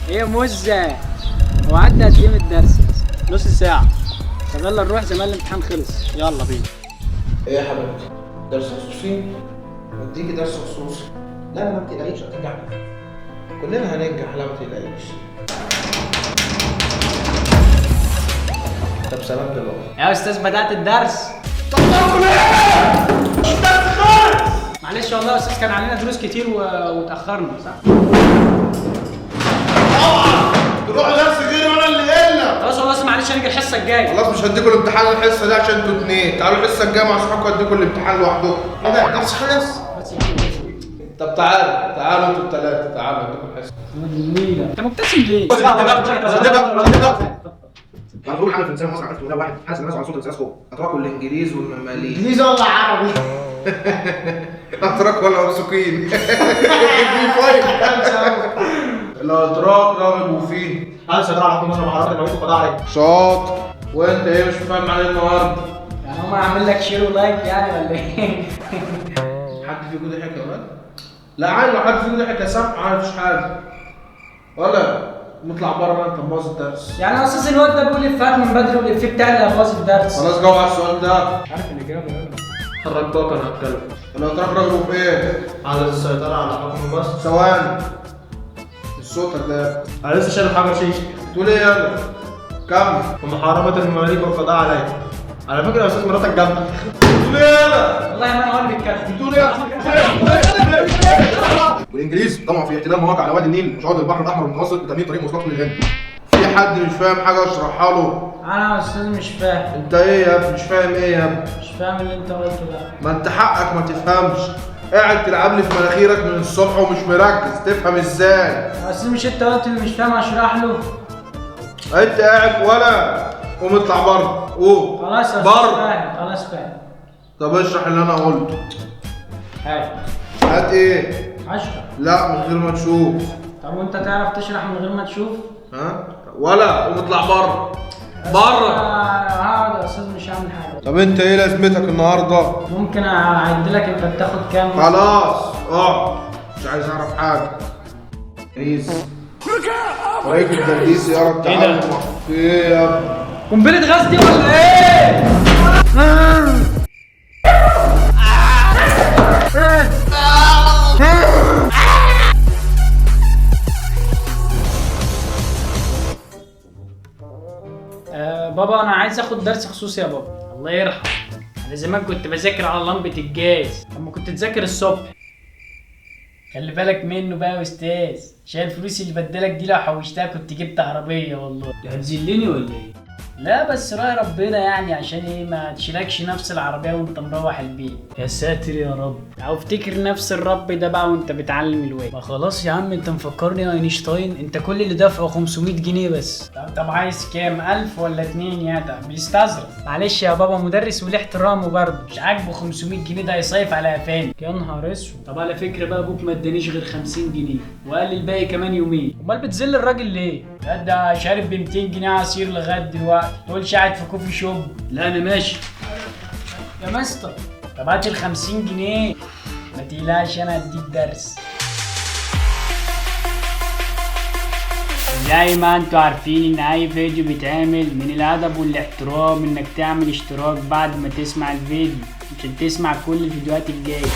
ايه مزة وعدى قد ايه من الدرس؟ نص ساعة. طب يلا نروح زمان الامتحان خلص، يلا بينا. ايه يا حبيبتي؟ درس خصوصي؟ اديكي درس خصوصي. لا ما تقلقيش هتنجحي. كلنا هننجح لا ما تقلقيش. طب سلام دلوقتي. يا استاذ بدأت الدرس. طب ليه؟ الدرس خالص. معلش والله يا استاذ كان علينا دروس كتير واتأخرنا صح؟ طبعا تروحوا درس غيري وانا اللي قلنا. خلاص والله معلش هنيجي الحصة الجاية. خلاص مش هديكوا الامتحان الحصه دي عشان انتوا اتنين، تعالوا الحصه الجايه مع اصحابكم اديكوا الامتحان لوحدكم. ايه ده الدرس خلص؟ طب تعالوا انتوا الثلاثه تعالوا اديكوا الحصه. انت مبتسم ليه؟ مفروض حاجه في الانسان مصر عرفت ولا واحد حاسس نفسه على صوت الانسان خوف اتراكوا الانجليز والمماليك انجليزي ولا عربي؟ اتراك ولا مسوكين الاتراك رغبوا فيه. هل سيطر على حكم مصر وحضرتك المواقف القضاء عليه؟ شاطر. وانت ايه مش فاهم عليه النهارده؟ يعني هم عامل لك شير ولايك يعني ولا ايه؟ حد فيكم ضحك يا ولد؟ لا عادي لو حد فيكم ضحك يا سامح ما فيش حاجه. ولا نطلع بره انت مبوظ الدرس. يعني اساس الواد ده بيقول افيهات من بدري والافيه بتاعي اللي هيبوظ الدرس. خلاص جاوب على السؤال ده. عارف الاجابه يلا. حضرتك بقى كان هتكلم الاتراك رغبوا في ايه؟ على السيطرة على حكم مصر. ثواني. الصوت ده أنا لسه شارب حجر شيشة تقول ايه يلا؟ كمل. ومحاربة المماليك والقضاء عليه. على فكرة يا أستاذ مراتك جامدة. تقول ايه يلا؟ والله ما انا هو اللي بيتكلم. بتقول ايه؟ والانجليز طبعا في احتلال مواقع على وادي النيل وشواطئ البحر الاحمر المتوسط لتامين طريق مواصلات للهند. في حد مش فاهم حاجه اشرحها له. انا يا استاذ مش فاهم. انت ايه يا ابني مش فاهم ايه يا ابني؟ مش فاهم اللي انت قلته ده. ما انت حقك ما تفهمش. قاعد تلعب لي في مناخيرك من الصبح ومش مركز تفهم ازاي؟ يا استاذ مش انت قلت اللي مش فاهم اشرح له؟ انت قاعد ولا قوم اطلع بره قوم. خلاص يا استاذ بره. فاهم خلاص فاهم. طب اشرح اللي انا قلته. هات. هات ايه؟ اشرح. لا من غير ما تشوف. طب وانت تعرف تشرح من غير ما تشوف؟ ها؟ ولا قوم اطلع بره. بره. هقعد يا استاذ مش هعمل حاجه. طب انت ايه لازمتك النهارده؟ ممكن اعد لك انت بتاخد كام؟ خلاص اقعد مش عايز اعرف حاجه. ريس طريقة التدريس يا رب تعالى. في ايه يا ابني؟ قنبله غاز دي ولا ايه؟ بابا انا عايز اخد درس خصوصي يا بابا. الله يرحم. انا زمان كنت بذاكر على لمبة الجاز اما كنت تذاكر الصبح. خلي بالك منه بقى يا استاذ عشان الفلوس اللي بدلك دي لو حوشتها كنت جبت عربية والله. هتذلني ولا ايه؟ لا بس راي ربنا يعني عشان ايه ما تشيلكش نفس العربية وانت مروح البيت. يا ساتر يا رب. او افتكر نفس الرب ده بقى وانت بتعلم الواد. ما خلاص يا عم انت مفكرني يا اينشتاين. انت كل اللي دافعه 500 جنيه بس. طب عايز كام؟ 1000 ولا 2 يا ده بيستظرف. معلش يا بابا مدرس وليه احترامه برضه. مش عاجبه 500 جنيه ده يصيف على قفاني. يا نهار اسود. طب على فكرة بقى ابوك ما ادانيش غير 50 جنيه وقال لي الباقي كمان يومين. امال بتذل الراجل ليه؟ ده شارب ب 200 جنيه عصير لغايه دلوقتي. تقولش قاعد في كوفي شوب. لا انا ماشي يا مستر. طب هات ال 50 جنيه ما تقلقش انا هديك درس. زي ما انتوا عارفين ان اي فيديو بيتعمل من الادب والاحترام انك تعمل اشتراك بعد ما تسمع الفيديو عشان تسمع كل الفيديوهات الجايه.